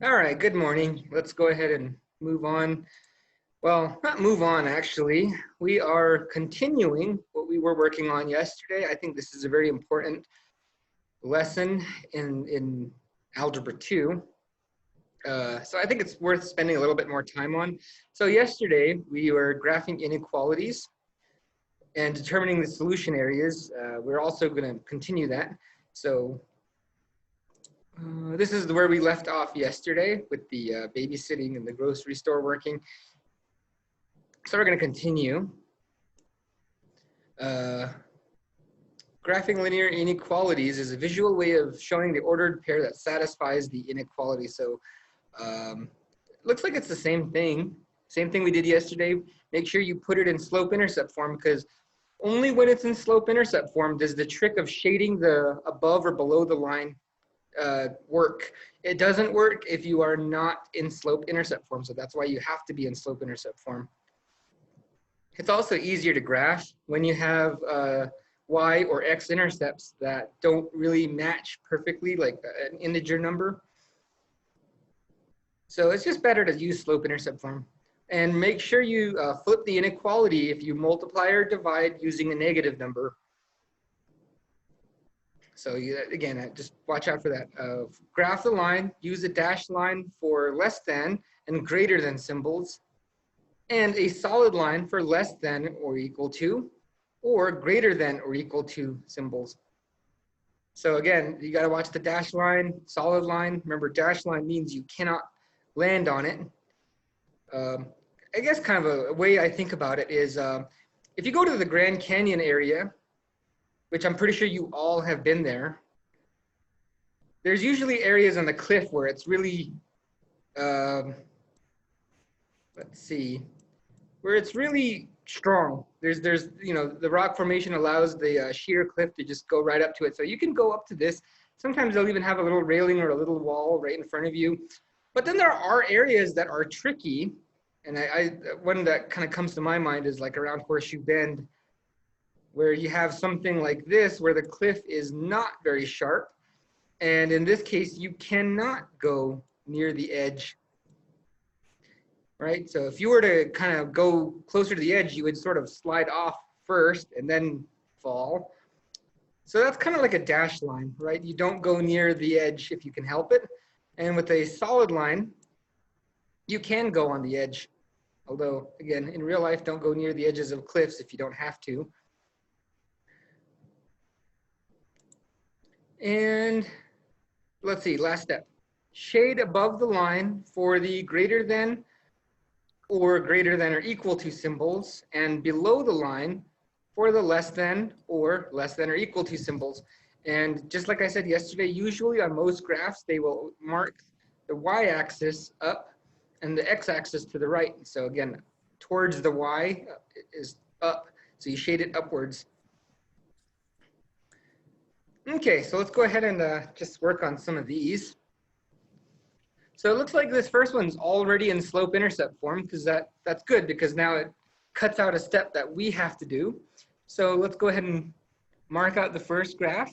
All right, good morning. Let's go ahead and move on. Well, not move on, actually. We are continuing what we were working on yesterday. I think this is a very important lesson in Algebra 2. So I think it's worth spending a little bit more time on. So yesterday, we were graphing inequalities and determining the solution areas. We're also going to continue that. So this is where we left off yesterday with the babysitting and the grocery store working. So we're going to continue. Graphing linear inequalities is a visual way of showing the ordered pair that satisfies the inequality. So looks like it's the same thing we did yesterday. Make sure you put it in slope-intercept form, because only when it's in slope-intercept form does the trick of shading the above or below the line work. It doesn't work if you are not in slope-intercept form, so that's why you have to be in slope-intercept form. It's also easier to graph when you have y or x intercepts that don't really match perfectly, like an integer number. So it's just better to use slope-intercept form. And make sure you flip the inequality if you multiply or divide using a negative number. So again, just watch out for that. Graph the line, use a dashed line for less than and greater than symbols, and a solid line for less than or equal to, or greater than or equal to symbols. So again, you got to watch the dashed line, solid line. Remember, dashed line means you cannot land on it. I guess kind of a way I think about it is if you go to the Grand Canyon area, which I'm pretty sure you all have been there, there's usually areas on the cliff where it's really, let's see, where it's really strong. There's you know, the rock formation allows the sheer cliff to just go right up to it. So you can go up to this. Sometimes they'll even have a little railing or a little wall right in front of you. But then there are areas that are tricky. And one that kind of comes to my mind is like around Horseshoe Bend, where you have something like this, where the cliff is not very sharp. And in this case, you cannot go near the edge, right? So if you were to kind of go closer to the edge, you would sort of slide off first and then fall. So that's kind of like a dashed line, right? You don't go near the edge if you can help it. And with a solid line, you can go on the edge. Although, again, in real life, don't go near the edges of cliffs if you don't have to. And let's see, last step. Shade above the line for the greater than or equal to symbols, and below the line for the less than or equal to symbols. And just like I said yesterday, usually on most graphs, they will mark the y-axis up and the x-axis to the right. So again, towards the y is up, so you shade it upwards. Okay, so let's go ahead and just work on some of these. So it looks like this first one's already in slope-intercept form, because that's good, because now it cuts out a step that we have to do. So let's go ahead and mark out the first graph.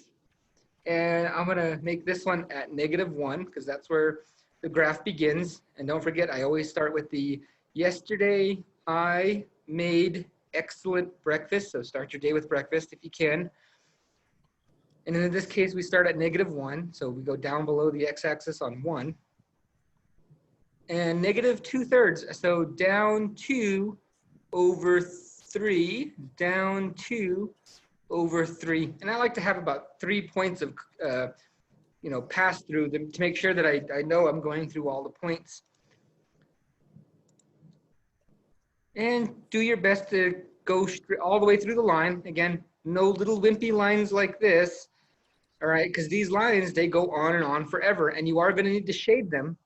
And I'm going to make this one at -1, because that's where the graph begins. And don't forget, I always start with the yesterday I made excellent breakfast. So start your day with breakfast if you can. And in this case, we start at -1. So we go down below the x-axis on 1. And -2/3. So down 2 over 3, down 2 over 3. And I like to have about 3 points of pass through them to make sure that I know I'm going through all the points. And do your best to go all the way through the line. Again, no little wimpy lines like this, all right? Because these lines, they go on and on forever, and you are going to need to shade them.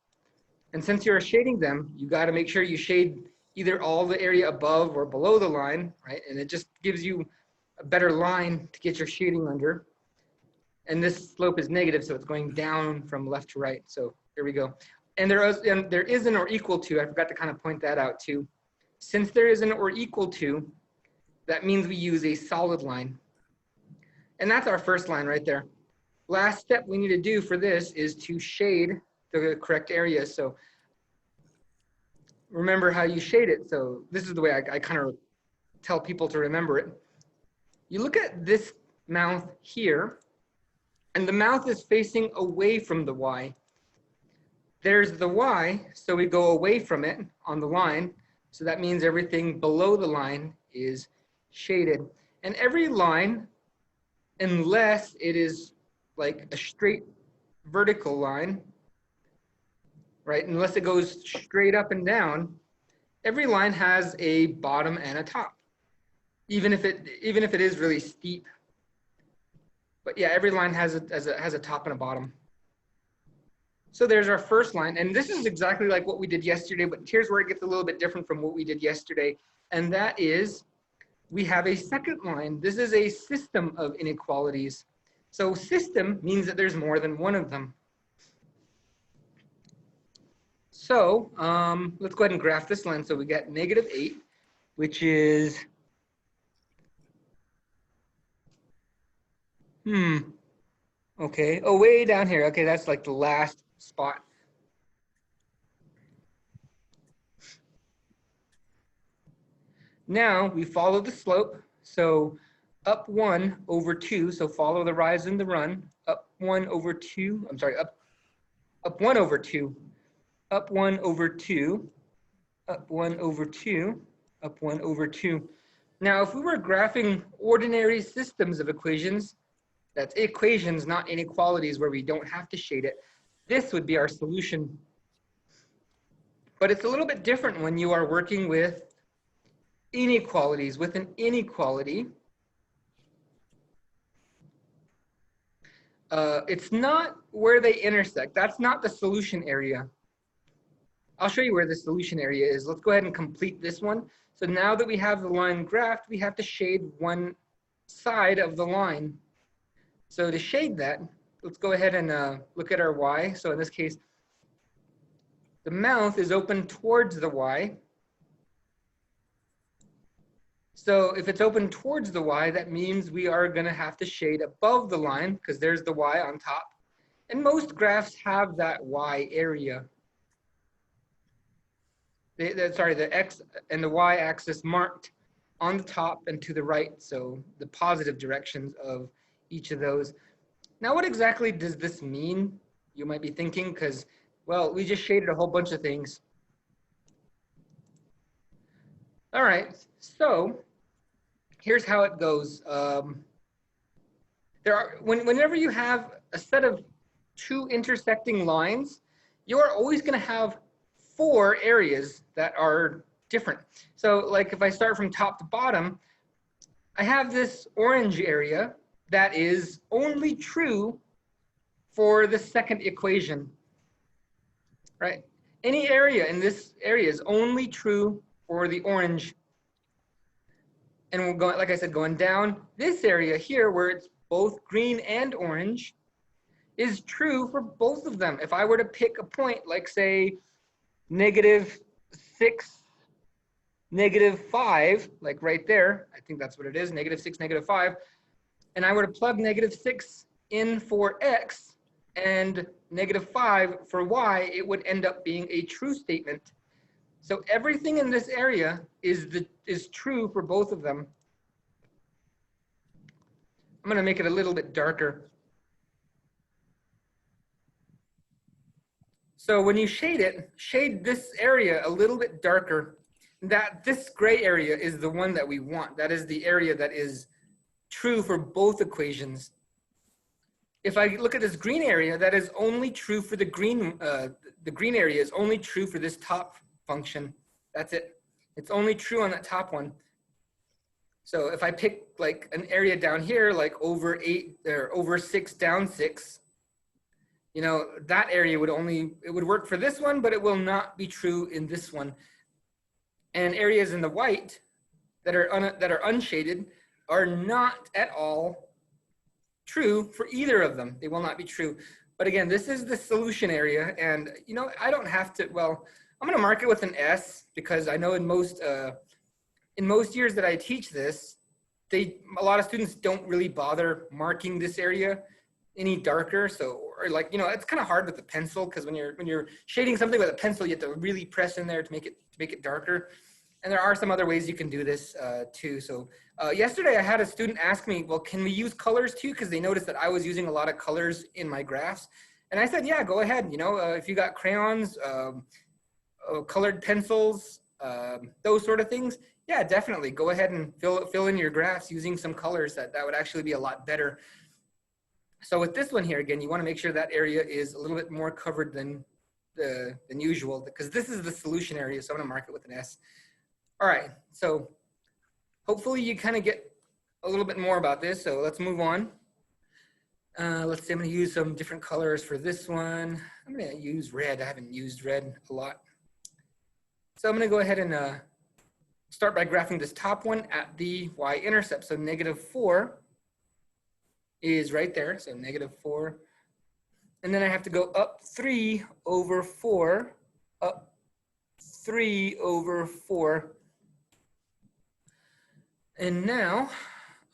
And since you're shading them, you got to make sure you shade either all the area above or below the line, right? And it just gives you a better line to get your shading under. And this slope is negative, so it's going down from left to right. So here we go. And there is an or equal to, I forgot to kind of point that out too. Since there is an or equal to, that means we use a solid line. And that's our first line right there. Last step we need to do for this is to shade the correct area. So remember how you shade it. So this is the way I kind of tell people to remember it. You look at this mouth here, and the mouth is facing away from the Y. There's the Y, so we go away from it on the line. So that means everything below the line is shaded. And every line, unless it is like a straight vertical line, right? Unless it goes straight up and down, every line has a bottom and a top, even if it is really steep. But yeah, every line has a top and a bottom. So there's our first line, and this is exactly like what we did yesterday, but here's where it gets a little bit different from what we did yesterday, and that is we have a second line. This is a system of inequalities. So system means that there's more than one of them. So let's go ahead and graph this line. So we got -8, which is, okay, oh, way down here. Okay, that's like the last spot. Now we follow the slope. So up 1 over 2, so follow the rise and the run. Up 1 over 2, I'm sorry, up 1 over 2. Up 1 over 2, up 1 over 2, up 1 over 2. Now, if we were graphing ordinary systems of equations, that's equations, not inequalities where we don't have to shade it, this would be our solution. But it's a little bit different when you are working with inequalities. With an inequality, it's not where they intersect. That's not the solution area. I'll show you where the solution area is. Let's go ahead and complete this one. So now that we have the line graphed, we have to shade one side of the line. So to shade that, let's go ahead and look at our Y. So in this case, the mouth is open towards the Y. So if it's open towards the Y, that means we are going to have to shade above the line because there's the Y on top. And most graphs have that Y area. The X and the Y axis marked on the top and to the right, so the positive directions of each of those. Now, what exactly does this mean? You might be thinking, because, well, we just shaded a whole bunch of things. All right, so here's how it goes. Whenever you have a set of two intersecting lines, you are always going to have 4 areas that are different. So like if I start from top to bottom, I have this orange area that is only true for the second equation, right? Any area in this area is only true for the orange. And we'll go, like I said, going down, this area here where it's both green and orange is true for both of them. If I were to pick a point, like say, -6, -5, like right there, I think that's what it is, -6, -5, and I were to plug -6 in for X and -5 for Y, it would end up being a true statement. So everything in this area is true for both of them. I'm going to make it a little bit darker. So when you shade it, shade this area a little bit darker. This gray area is the one that we want. That is the area that is true for both equations. If I look at this green area, that is only true for the green area is only true for this top function. That's it. It's only true on that top one. So if I pick like an area down here, like over 8 or over 6 down 6, you know, that area would it would work for this one, but it will not be true in this one. And areas in the white that are unshaded are not at all true for either of them. They will not be true. But again, this is the solution area, and you know, I don't have to, well, I'm going to mark it with an S because I know in most years that I teach this, a lot of students don't really bother marking this area. any darker. So, or like, you know, it's kind of hard with the pencil because when you're shading something with a pencil, you have to really press in there to make it darker. And there are some other ways you can do this too. So yesterday I had a student ask me, well, can we use colors too? Because they noticed that I was using a lot of colors in my graphs. And I said, yeah, go ahead. You know, if you got crayons, colored pencils, those sort of things, yeah, definitely go ahead and fill in your graphs using some colors. That would actually be a lot better. So with this one here, again, you want to make sure that area is a little bit more covered than usual, because this is the solution area. So I'm going to mark it with an S. All right, so hopefully you kind of get a little bit more about this. So let's move on. Let's say I'm going to use some different colors for this one. I'm going to use red. I haven't used red a lot. So I'm going to go ahead and start by graphing this top one at the y-intercept. So -4 is right there. So -4. And then I have to go up 3 over 4, up 3 over 4. And now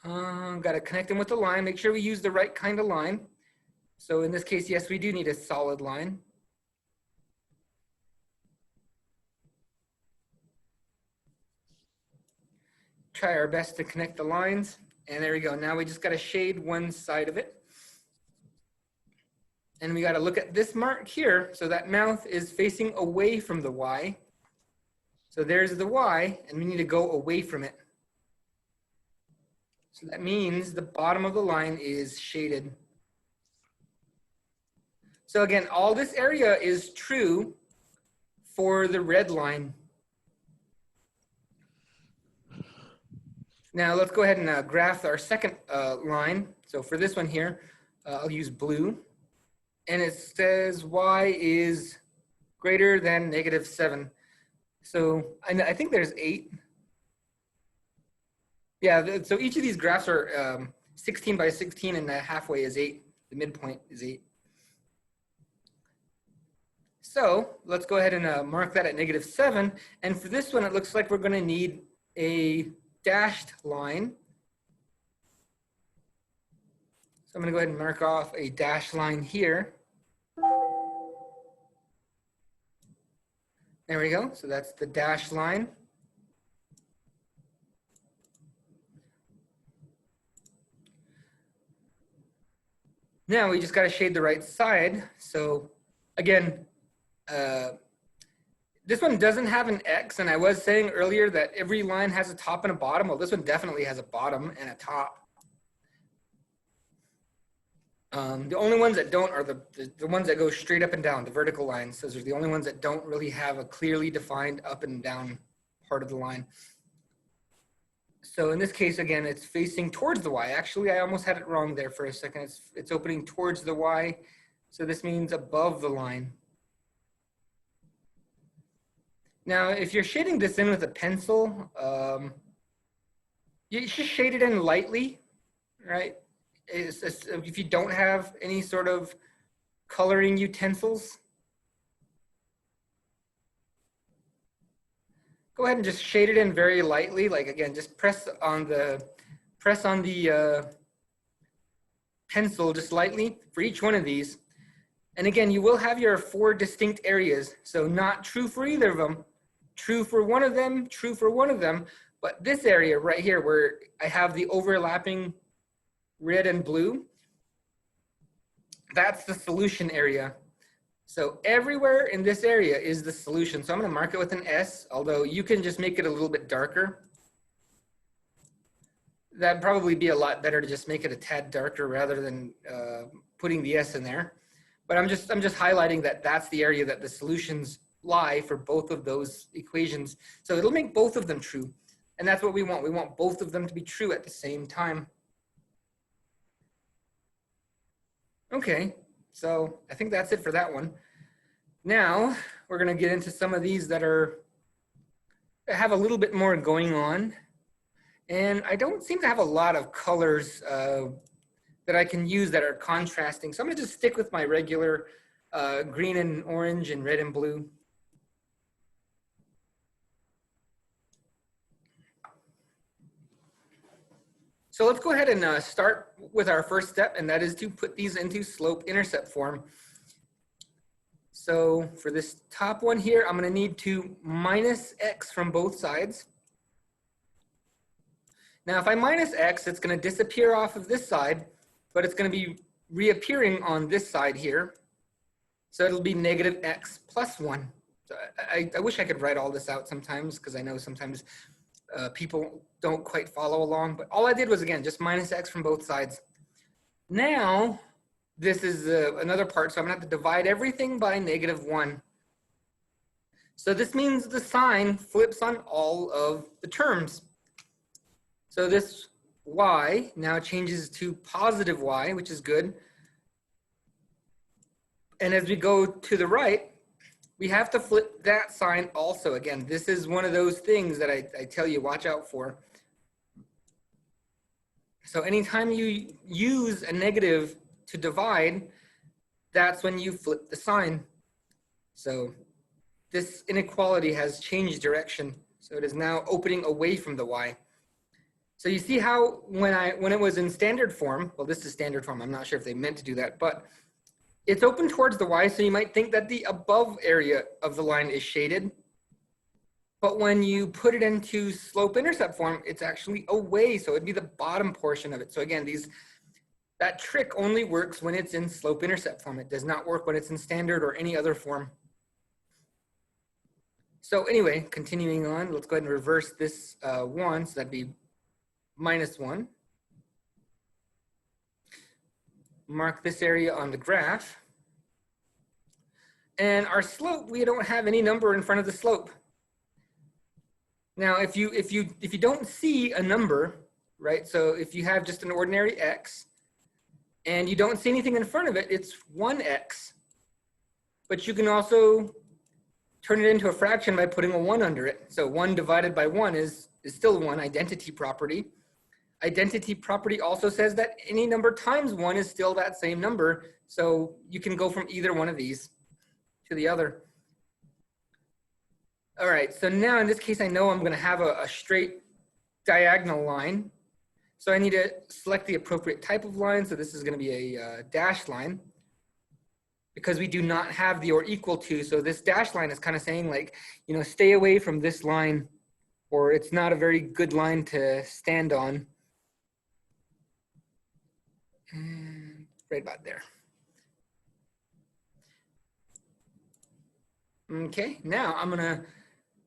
got to connect them with the line. Make sure we use the right kind of line. So in this case, yes, we do need a solid line. Try our best to connect the lines. And there we go. Now we just got to shade one side of it. And we got to look at this mark here. So that mouth is facing away from the Y. So there's the Y, and we need to go away from it. So that means the bottom of the line is shaded. So again, all this area is true for the red line. Now let's go ahead and graph our second line. So for this one here, I'll use blue. And it says Y is greater than -7. So I think there's 8. Yeah, so each of these graphs are 16 by 16 and the halfway is 8. The midpoint is 8. So let's go ahead and mark that at -7. And for this one, it looks like we're going to need a dashed line. So I'm going to go ahead and mark off a dashed line here. There we go. So that's the dashed line. Now we just got to shade the right side. So again, this one doesn't have an X, and I was saying earlier that every line has a top and a bottom. Well, this one definitely has a bottom and a top. The only ones that don't are the ones that go straight up and down, the vertical lines. Those are the only ones that don't really have a clearly defined up and down part of the line. So in this case, again, it's facing towards the Y. Actually, I almost had it wrong there for a second. It's opening towards the Y. So this means above the line. Now, if you're shading this in with a pencil, you should shade it in lightly, right? If you don't have any sort of coloring utensils, go ahead and just shade it in very lightly. Like again, just press on the pencil just lightly for each one of these. And again, you will have your 4 distinct areas. So not true for either of them, true for one of them, true for one of them. But this area right here where I have the overlapping red and blue, that's the solution area. So everywhere in this area is the solution. So I'm going to mark it with an S, although you can just make it a little bit darker. That'd probably be a lot better to just make it a tad darker rather than putting the S in there. But I'm just highlighting that that's the area that the solutions lie for both of those equations. So it'll make both of them true. And that's what we want. We want both of them to be true at the same time. Okay, so I think that's it for that one. Now we're going to get into some of these that have a little bit more going on. And I don't seem to have a lot of colors that I can use that are contrasting. So I'm going to just stick with my regular green and orange and red and blue. So let's go ahead and start with our first step, and that is to put these into slope-intercept form. So for this top one here, I'm going to need to minus x from both sides. Now, if I minus x, it's going to disappear off of this side, but it's going to be reappearing on this side here. So it'll be negative x plus 1. So I wish I could write all this out sometimes, because I know sometimes people don't quite follow along. But all I did was, again, just minus x from both sides. Now, this is another part, so I'm going to have to divide everything by negative 1. So this means the sign flips on all of the terms. So this y now changes to positive y, which is good. And as we go to the right, we have to flip that sign also. Again, this is one of those things that I tell you, watch out for. So anytime you use a negative to divide, that's when you flip the sign. So this inequality has changed direction. So it is now opening away from the y. So you see how when it was in standard form, well, this is standard form. I'm not sure if they meant to do that, but it's open towards the y, so you might think that the above area of the line is shaded. But when you put it into slope-intercept form, it's actually away, so it'd be the bottom portion of it. So again, that trick only works when it's in slope-intercept form. It does not work when it's in standard or any other form. So anyway, continuing on, let's go ahead and reverse this 1, so that'd be minus 1. Mark this area on the graph. And our slope, we don't have any number in front of the slope. Now, if you don't see a number, right? So if you have just an ordinary x and you don't see anything in front of it, it's 1x. But you can also turn it into a fraction by putting a 1 under it. So 1 divided by 1 is still 1, identity property. Identity property also says that any number times 1 is still that same number. So you can go from either one of these to the other. All right, so now in this case, I know I'm going to have a straight diagonal line. So I need to select the appropriate type of line. So this is going to be a dashed line, because we do not have the or equal to. So this dashed line is kind of saying, like, you know, stay away from this line, or it's not a very good line to stand on. And right about there. Okay, now I'm gonna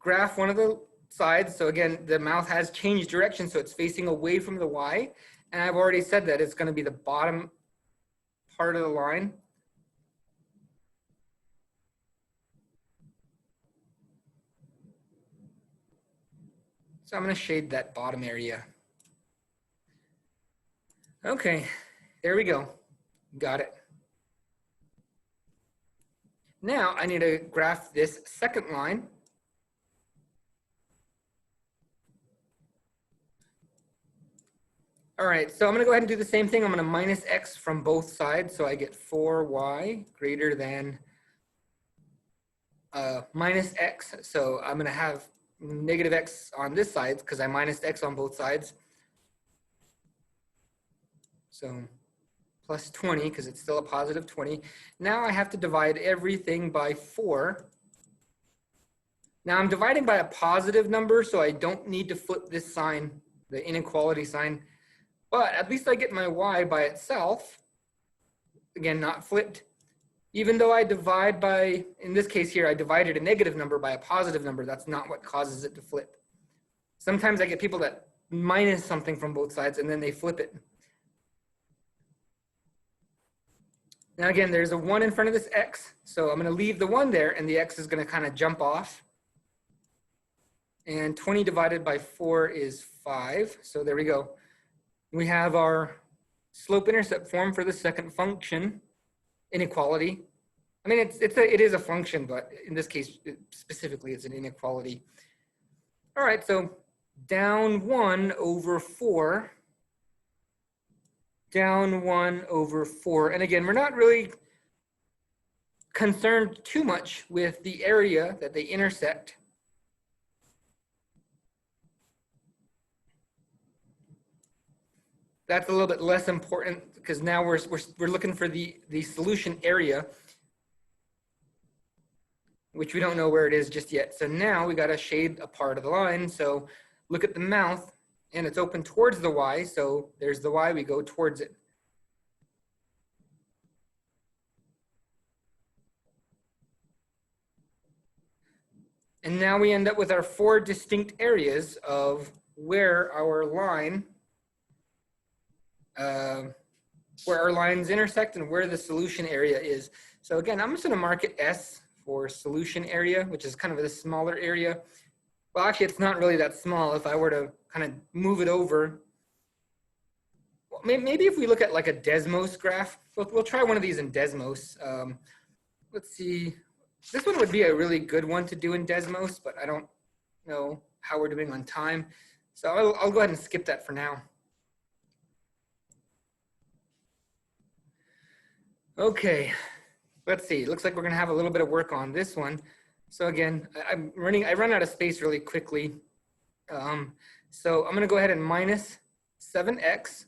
graph one of the sides. So again, the mouth has changed direction, so it's facing away from the y. And I've already said that it's gonna be the bottom part of the line. So I'm gonna shade that bottom area. Okay, there we go. Got it. Now I need to graph this second line. All right, so I'm gonna go ahead and do the same thing. I'm gonna minus x from both sides, so I get 4y greater than minus x. So I'm gonna have negative x on this side because I minus x on both sides. So plus 20, because it's still a positive 20. Now I have to divide everything by 4. Now I'm dividing by a positive number, so I don't need to flip this sign, the inequality sign. But at least I get my y by itself. Again, not flipped. Even though I divide by, in this case here, I divided a negative number by a positive number. That's not what causes it to flip. Sometimes I get people that minus something from both sides and then they flip it. Now again, there's a 1 in front of this x, so I'm going to leave the 1 there, and the x is going to kind of jump off. And 20 divided by 4 is 5, so there we go. We have our slope-intercept form for the second function, inequality. I mean, it is a function, but in this case, specifically, it's an inequality. All right, so down 1 over 4. Down 1 over 4. And again, we're not really concerned too much with the area that they intersect. That's a little bit less important because now we're looking for the solution area, which we don't know where it is just yet. So now we got to shade a part of the line. So look at the mouth, and it's open towards the Y. So there's the Y, we go towards it. And now we end up with our 4 distinct areas of where our line, where our lines intersect and where the solution area is. So again, I'm just going to mark it S for solution area, which is kind of a smaller area. Well, actually, it's not really that small. If I were to kind of move it over, well, maybe if we look at like a Desmos graph, we'll try one of these in Desmos. Let's see. This one would be a really good one to do in Desmos, but I don't know how we're doing on time. So I'll go ahead and skip that for now. Okay, let's see. Looks like we're gonna have a little bit of work on this one. So again, I run out of space really quickly. So I'm gonna go ahead and minus 7x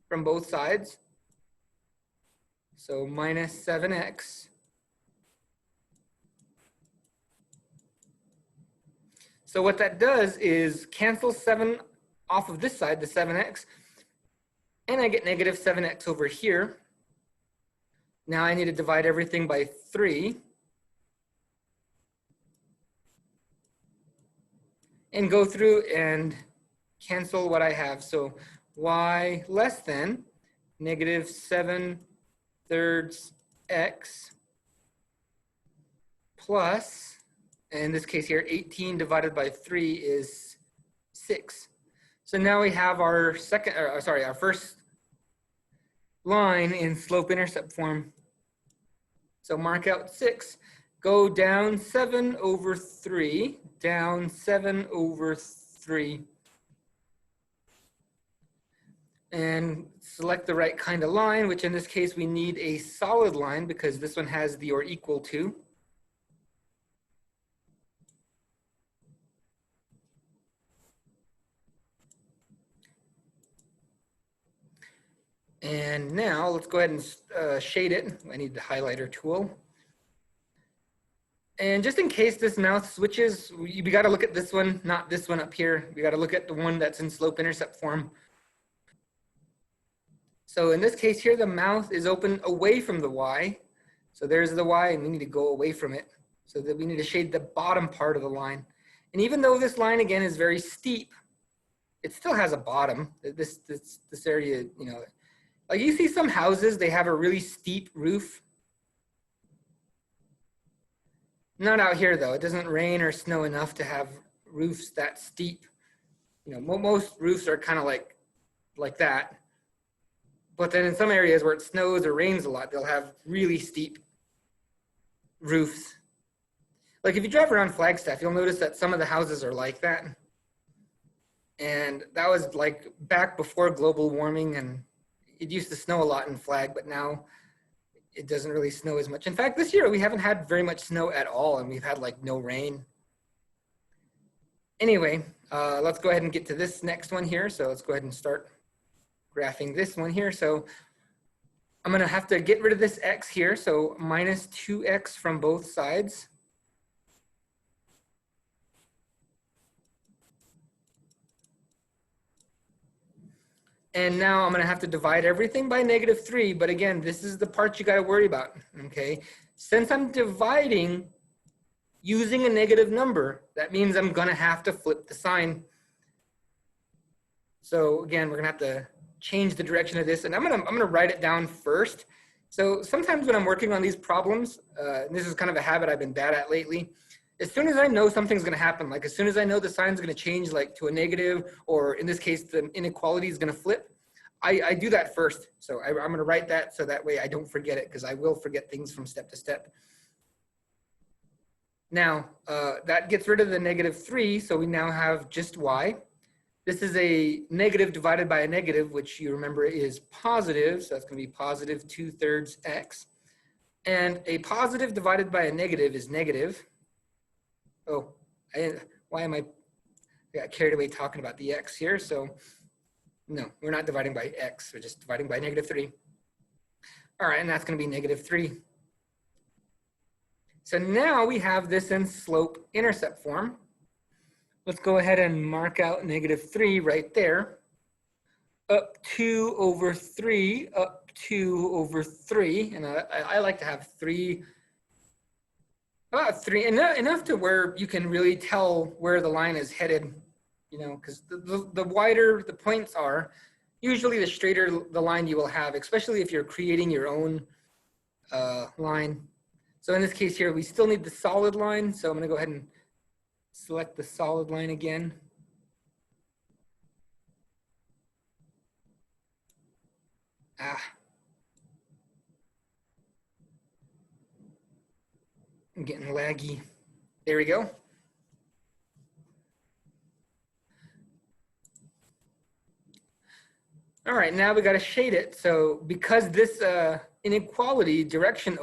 from both sides. So minus 7x. So what that does is cancel 7 off of this side, the 7x, and I get negative 7x over here. Now I need to divide everything by 3 and go through and cancel what I have. So y less than negative 7/3 x plus, in this case here, 18 divided by 3 is 6. So now we have our our first line in slope-intercept form. So mark out 6, go down 7/3, down 7/3, and select the right kind of line, which in this case we need a solid line because this one has the or equal to. And now let's go ahead and shade it. I need the highlighter tool. And just in case this mouth switches, we got to look at this one, not this one up here. We got to look at the one that's in slope-intercept form. So in this case here, the mouth is open away from the Y. So there's the Y, and we need to go away from it. So that we need to shade the bottom part of the line. And even though this line, again, is very steep, it still has a bottom. This area, you know, like you see some houses, they have a really steep roof. Not out here though. It doesn't rain or snow enough to have roofs that steep. You know, most roofs are kind of like that. But then in some areas where it snows or rains a lot, they'll have really steep roofs. Like if you drive around Flagstaff, you'll notice that some of the houses are like that. And that was like back before global warming, and it used to snow a lot in Flag, but now it doesn't really snow as much. In fact, this year we haven't had very much snow at all, and we've had like no rain. Anyway, let's go ahead and get to this next one here. So let's go ahead and start graphing this one here. So I'm gonna have to get rid of this x here. So minus 2x from both sides. And now I'm gonna have to divide everything by -3, but again, this is the part you gotta worry about, okay? Since I'm dividing using a negative number, that means I'm gonna have to flip the sign. So again, we're gonna have to change the direction of this, and I'm gonna write it down first. So sometimes when I'm working on these problems, and this is kind of a habit I've been bad at lately, as soon as I know something's gonna happen, like as soon as I know the sign's gonna change like to a negative, or in this case, the inequality is gonna flip, I do that first. So I'm gonna write that so that way I don't forget it, because I will forget things from step to step. Now, that gets rid of the -3, so we now have just y. This is a negative divided by a negative, which you remember is positive, so that's gonna be positive 2/3 x. And a positive divided by a negative is negative. Oh, why am I got carried away talking about the x here? So No, we're not dividing by x. We're just dividing by -3. All right, and that's going to be -3. So now we have this in slope-intercept form. Let's go ahead and mark out -3 right there. Up 2 over 3, up 2 over 3. And I like to have 3, about 3, enough to where you can really tell where the line is headed, you know, because the wider the points are, usually the straighter the line you will have, especially if you're creating your own line. So in this case here, we still need the solid line. So I'm going to go ahead and select the solid line again. I'm getting laggy. There we go. All right, now we got to shade it. So because this inequality direction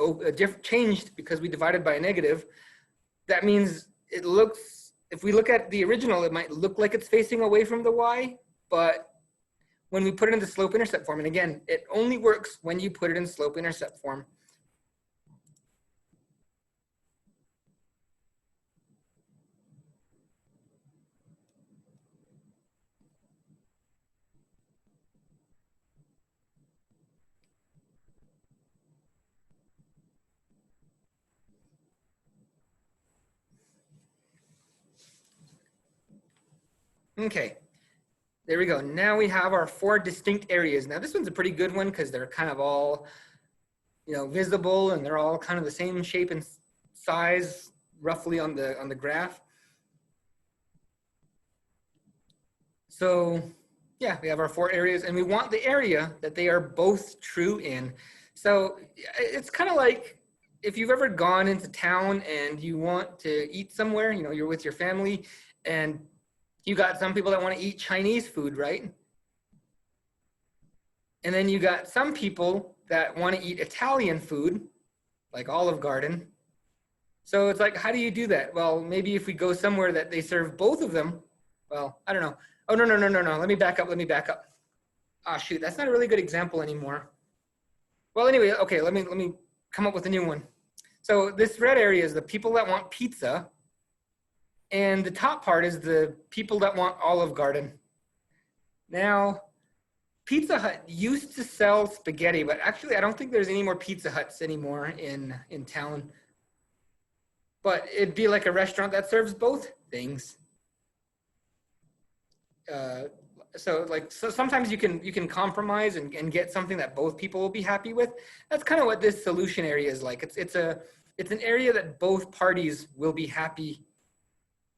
changed because we divided by a negative, that means it looks, if we look at the original, it might look like it's facing away from the y, but when we put it into slope-intercept form, and again, it only works when you put it in slope-intercept form. Okay, there we go. Now we have our 4 distinct areas. Now this one's a pretty good one because they're kind of all, you know, visible, and they're all kind of the same shape and size roughly on the graph. So yeah, we have our 4 areas, and we want the area that they are both true in. So it's kind of like if you've ever gone into town and you want to eat somewhere, you know, you're with your family, and you got some people that want to eat Chinese food, right? And then you got some people that want to eat Italian food, like Olive Garden. So it's like, how do you do that? Well, maybe if we go somewhere that they serve both of them, well, I don't know. Oh, no. Let me back up. Ah, shoot, that's not a really good example anymore. Well, anyway, okay, let me come up with a new one. So this red area is the people that want pizza, and the top part is the people that want Olive Garden. Now, Pizza Hut used to sell spaghetti, but actually I don't think there's any more Pizza Huts anymore in town. But it'd be like a restaurant that serves both things. So sometimes you can compromise and get something that both people will be happy with. That's kind of what this solution area is like. It's an area that both parties will be happy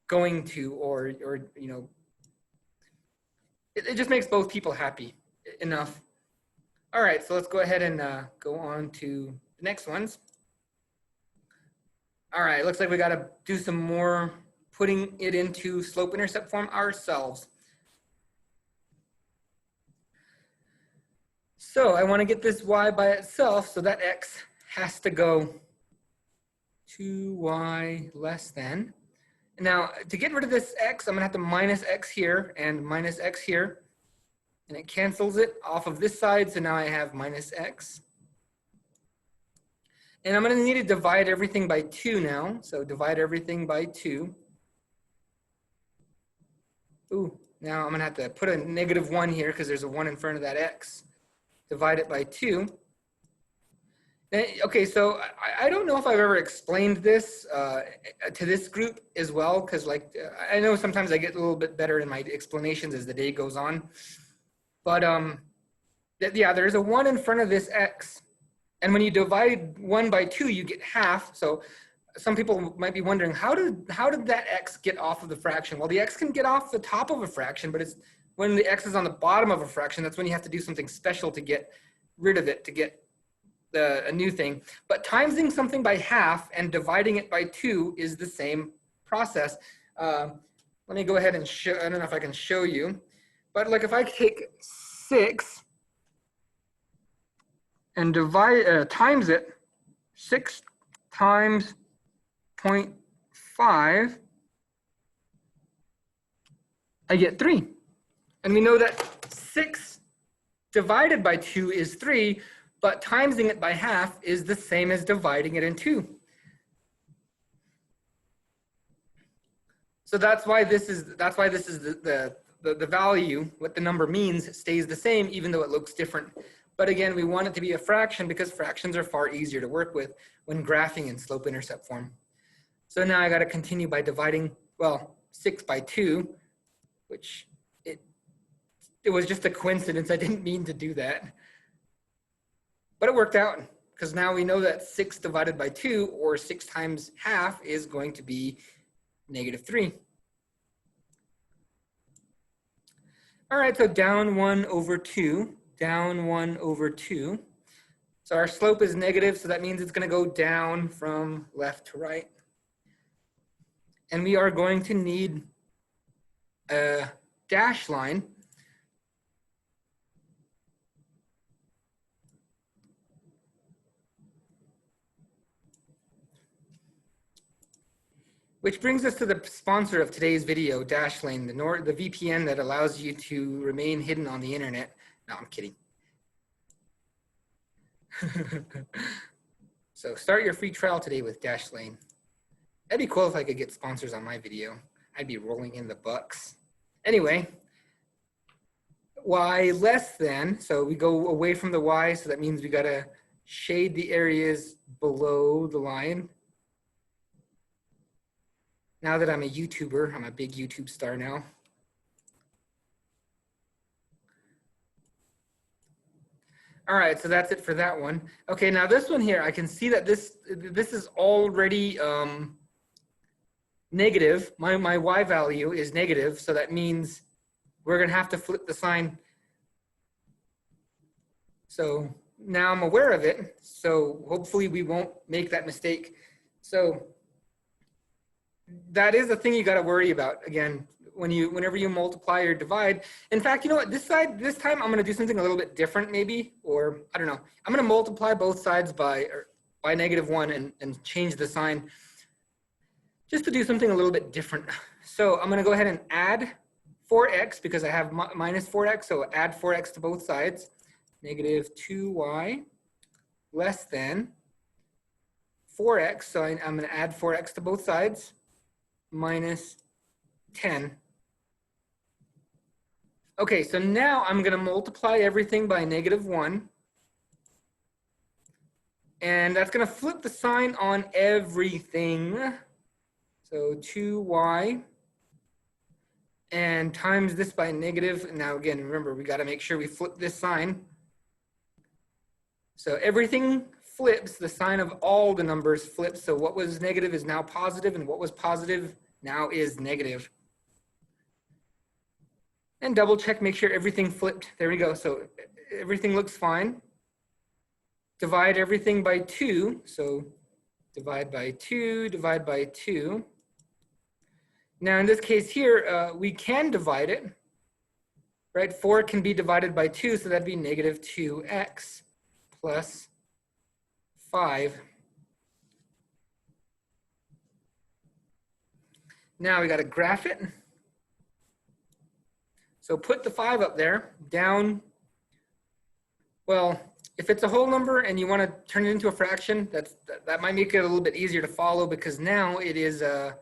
going to, or you know, it just makes both people happy enough. All right, so let's go ahead and go on to the next ones. All right, looks like we got to do some more putting it into slope-intercept form ourselves. So I want to get this y by itself, so that x has to go 2y less than. Now, to get rid of this x, I'm going to have to minus x here and minus x here. And it cancels it off of this side, so now I have minus x. And I'm going to need to divide everything by 2 now. So divide everything by 2. Ooh, now I'm going to have to put a -1 here because there's a 1 in front of that x. Divide it by 2. Okay, so I don't know if I've ever explained this to this group as well, because like I know sometimes I get a little bit better in my explanations as the day goes on. But yeah, there's a 1 in front of this x. And when you divide 1 by 2, you get half. So some people might be wondering, how did that x get off of the fraction? Well, the x can get off the top of a fraction, but it's when the x is on the bottom of a fraction, that's when you have to do something special to get rid of it, to get a new thing. But timesing something by half and dividing it by 2 is the same process. Let me go ahead and show, I don't know if I can show you, but like if I take 6 and divide times it, 6 times 0.5, I get 3. And we know that 6 divided by 2 is 3, but timesing it by half is the same as dividing it in 2. So that's why this is the value, what the number means, stays the same even though it looks different. But again, we want it to be a fraction because fractions are far easier to work with when graphing in slope-intercept form. So now I got to continue by dividing, well, 6 by 2, which it was just a coincidence. I didn't mean to do that. But it worked out because now we know that 6 divided by 2, or 6 times half, is going to be -3. All right, so down 1 over 2, down 1 over 2. So our slope is negative, so that means it's going to go down from left to right. And we are going to need a dash line. Which brings us to the sponsor of today's video, Dashlane, the VPN that allows you to remain hidden on the internet. No, I'm kidding. So start your free trial today with Dashlane. That'd be cool if I could get sponsors on my video. I'd be rolling in the bucks. Anyway, y less than, so we go away from the y, so that means we gotta shade the areas below the line. Now that I'm a YouTuber, I'm a big YouTube star now. All right, so that's it for that one. Okay, now this one here, I can see that this is already negative. My y value is negative, so that means we're gonna have to flip the sign. So now I'm aware of it, so hopefully we won't make that mistake. So that is the thing you got to worry about again whenever you multiply or divide. In fact, you know what, this time I'm going to do something a little bit different maybe, or I don't know. I'm going to multiply both sides by -1 and change the sign just to do something a little bit different. So I'm going to go ahead and add 4x because I have minus 4x, so add 4x to both sides. -2y less than 4x, so I'm going to add 4x to both sides, minus 10. Okay, so now I'm going to multiply everything by -1. And that's going to flip the sign on everything. So 2y. And times this by negative. Now again, remember, we got to make sure we flip this sign. So everything flips, the sign of all the numbers flips. So what was negative is now positive, and what was positive now is negative. And double check, make sure everything flipped. There we go. So everything looks fine. Divide everything by 2. So divide by 2, divide by 2. Now in this case here, we can divide it, right? 4 can be divided by 2, so that'd be -2x plus 5. Now we got to graph it. So put the 5 up there, down. Well, if it's a whole number and you want to turn it into a fraction, that might make it a little bit easier to follow, because now it's a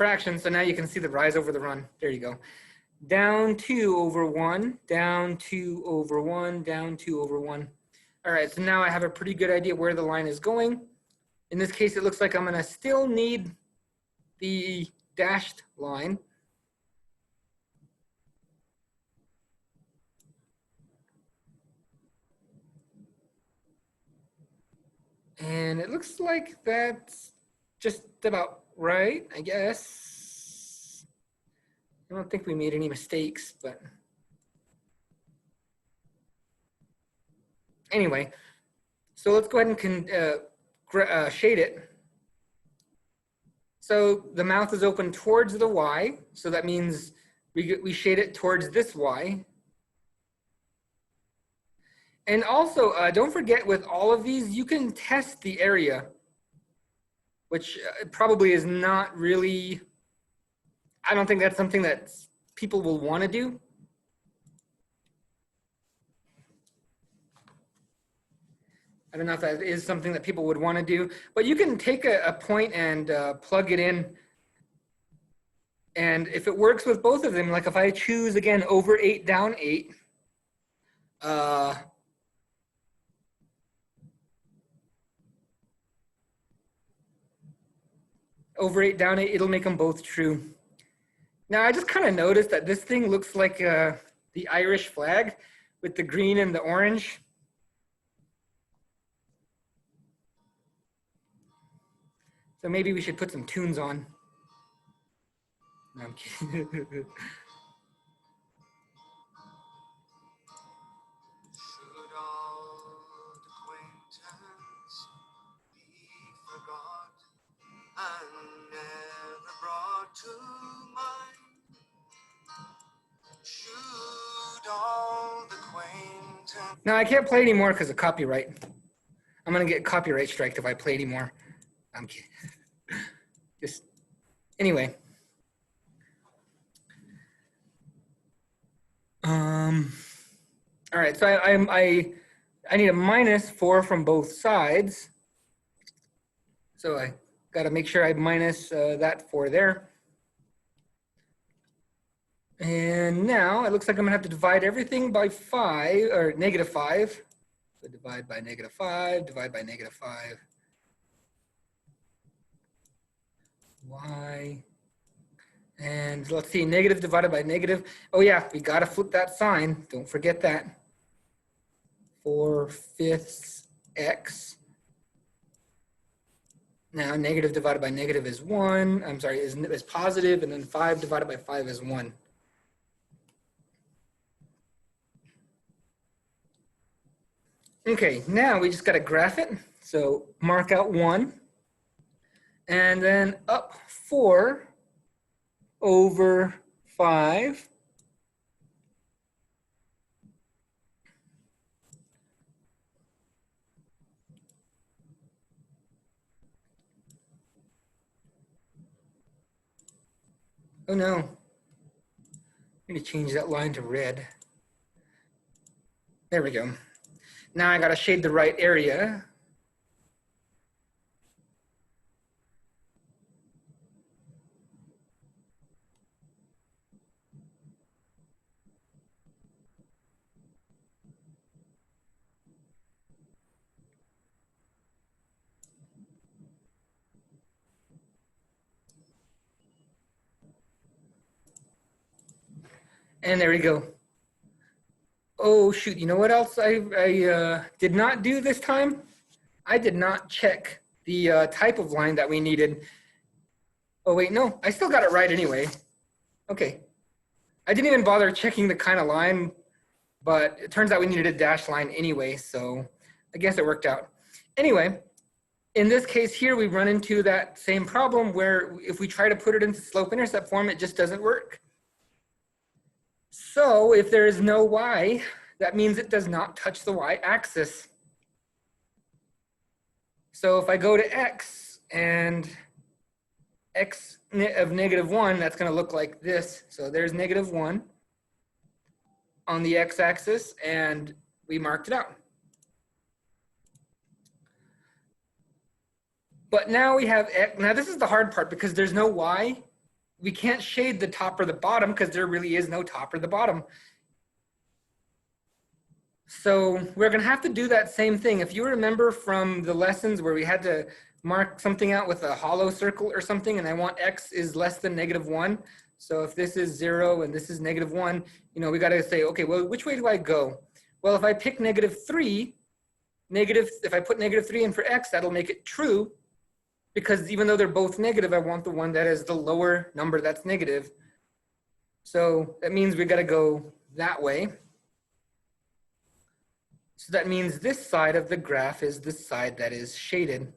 fraction, so now you can see the rise over the run. There you go. Down 2 over 1, down 2 over 1, down 2 over 1. All right, so now I have a pretty good idea where the line is going. In this case, it looks like I'm going to still need the dashed line. And it looks like that's just about right, I guess. I don't think we made any mistakes, but anyway, so let's go ahead and shade it. So the mouth is open towards the y, so that means we shade it towards this y. And also, don't forget, with all of these, you can test the area, which probably is not really I don't think that's something that people will want to do. I don't know if that is something that people would want to do, but you can take a point and plug it in. And if it works with both of them, like if I choose again over 8 down 8, over 8 down 8, it'll make them both true. Now I just kind of noticed that this thing looks like the Irish flag with the green and the orange. So maybe we should put some tunes on. No, I'm kidding. Should old acquaintance be forgot and never brought to mind? Should old acquaintance... No, I can't play anymore because of copyright. I'm gonna get copyright striked if I play anymore. I'm kidding. Just anyway. All right, so I need a -4 from both sides. So I got to make sure I minus that 4 there. And now it looks like I'm gonna have to divide everything by 5 or -5. So divide by -5, divide by -5. Y. And let's see, negative divided by negative. Oh yeah, we gotta flip that sign. Don't forget that. 4/5 x. Now negative divided by negative is 1. I'm sorry, is positive, and then 5 divided by 5 is 1. Okay, now we just gotta graph it. So mark out 1, and then up 4 over 5. Oh no, I'm gonna change that line to red. There we go. Now I gotta shade the right area. And there we go. Oh shoot, you know what else I did not do this time? I did not check the type of line that we needed. Oh wait, no, I still got it right anyway. Okay. I didn't even bother checking the kind of line, but it turns out we needed a dash line anyway, so I guess it worked out. Anyway, in this case here, we run into that same problem where if we try to put it into slope-intercept form, it just doesn't work. So if there is no y, that means it does not touch the y-axis. So if I go to x and x of -1, that's going to look like this. So there's -1 on the x-axis, and we marked it out. But now we have x. Now this is the hard part because there's no y. We can't shade the top or the bottom because there really is no top or the bottom. So we're going to have to do that same thing. If you remember from the lessons where we had to mark something out with a hollow circle or something, and I want x is less than -1. So if this is 0 and this is -1, you know, we got to say, okay, well, which way do I go? Well, if I pick -3, if I put -3 in for x, that'll make it true. Because even though they're both negative, I want the one that is the lower number that's negative. So that means we got to go that way. So that means this side of the graph is the side that is shaded.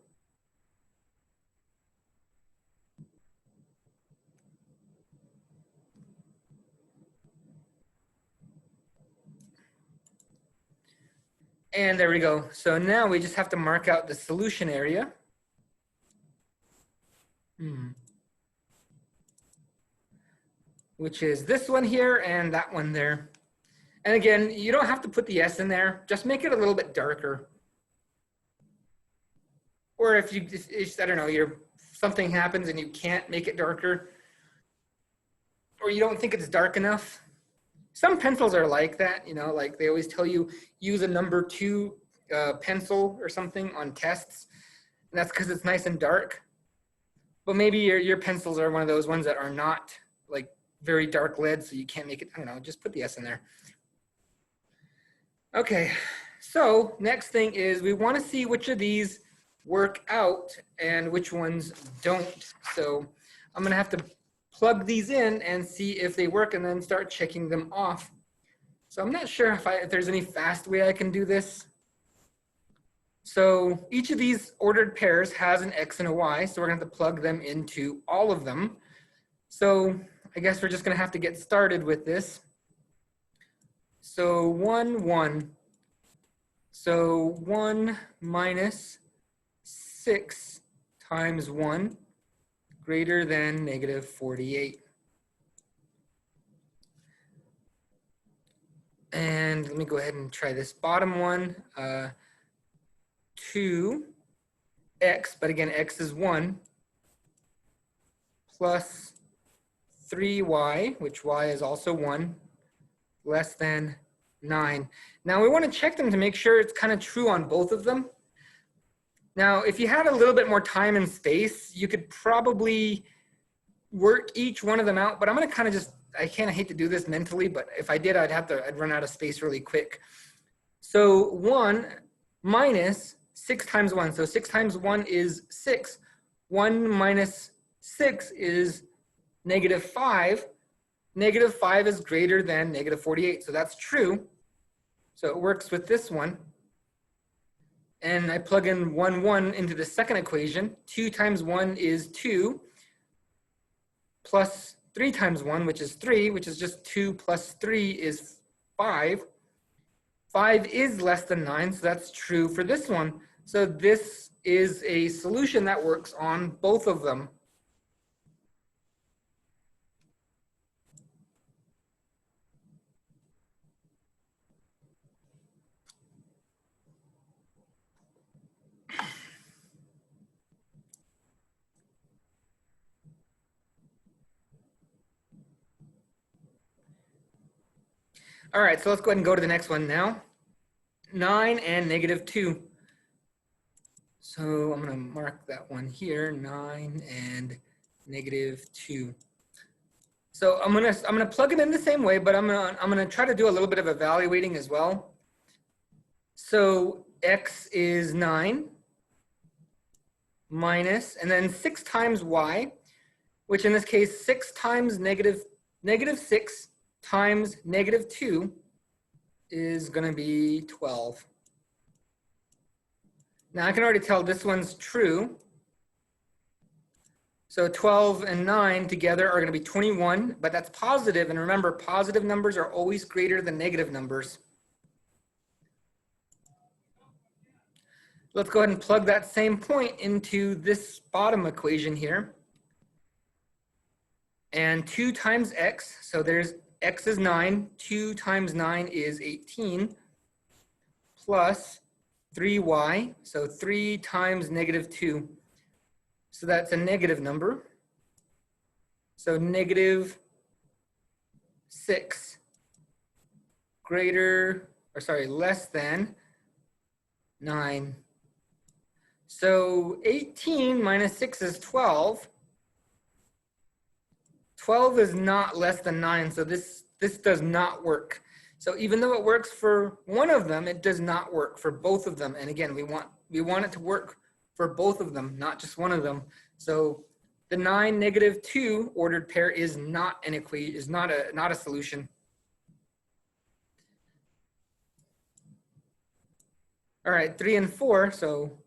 And there we go. So now we just have to mark out the solution area. which is this one here and that one there. And again, you don't have to put the S in there, just make it a little bit darker. Or if you just, I don't know, something happens and you can't make it darker, or you don't think it's dark enough. Some pencils are like that, you know, like they always tell you use a number 2 pencil or something on tests. And that's because it's nice and dark. But maybe your pencils are one of those ones that are not like very dark lead, so you can't make it, I don't know, just put the S in there. Okay, so next thing is we want to see which of these work out and which ones don't. So I'm going to have to plug these in and see if they work and then start checking them off. So I'm not sure if there's any fast way I can do this. So each of these ordered pairs has an X and a Y, so we're going to have to plug them into all of them. So I guess we're just going to have to get started with this. So 1, 1. So 1 minus 6 times 1 greater than negative 48. And let me go ahead and try this bottom one. 2x, but again, x is 1, plus 3y, which y is also 1, less than 9. Now we want to check them to make sure it's kind of true on both of them. Now, if you had a little bit more time and space, you could probably work each one of them out, but I'm going to kind of just, I kind of hate to do this mentally, but if I did, I'd run out of space really quick. So 1 minus 6 times 1. So 6 times 1 is 6. 1 minus 6 is negative 5. Negative 5 is greater than negative 48. So that's true. So it works with this one. And I plug in 1, 1 into the second equation. 2 times 1 is 2. Plus 3 times 1, which is 3, which is just 2 plus 3 is 5. 5 is less than 9, so that's true for this one. So this is a solution that works on both of them. All right, so let's go ahead and go to the next one now. 9 and negative 2. So I'm going to mark that one here, 9 and negative 2. So I'm gonna plug it in the same way, but I'm gonna try to do a little bit of evaluating as well. So x is 9 minus, and then 6 times y, which in this case 6 times negative 6 times negative 2 is going to be 12. Now I can already tell this one's true. So 12 and 9 together are going to be 21, but that's positive. And remember, positive numbers are always greater than negative numbers. Let's go ahead and plug that same point into this bottom equation here. And 2 times x, so there's x is 9, 2 times 9 is 18, plus 3y, so 3 times negative 2. So that's a negative number. So negative 6 less than 9. So 18 minus 6 is 12. 12 is not less than 9, so this does not work. So even though it works for one of them, it does not work for both of them. And again, we want it to work for both of them, not just one of them. So the 9, negative 2 ordered pair is not an equation, is not a solution. All right, 3 and 4. So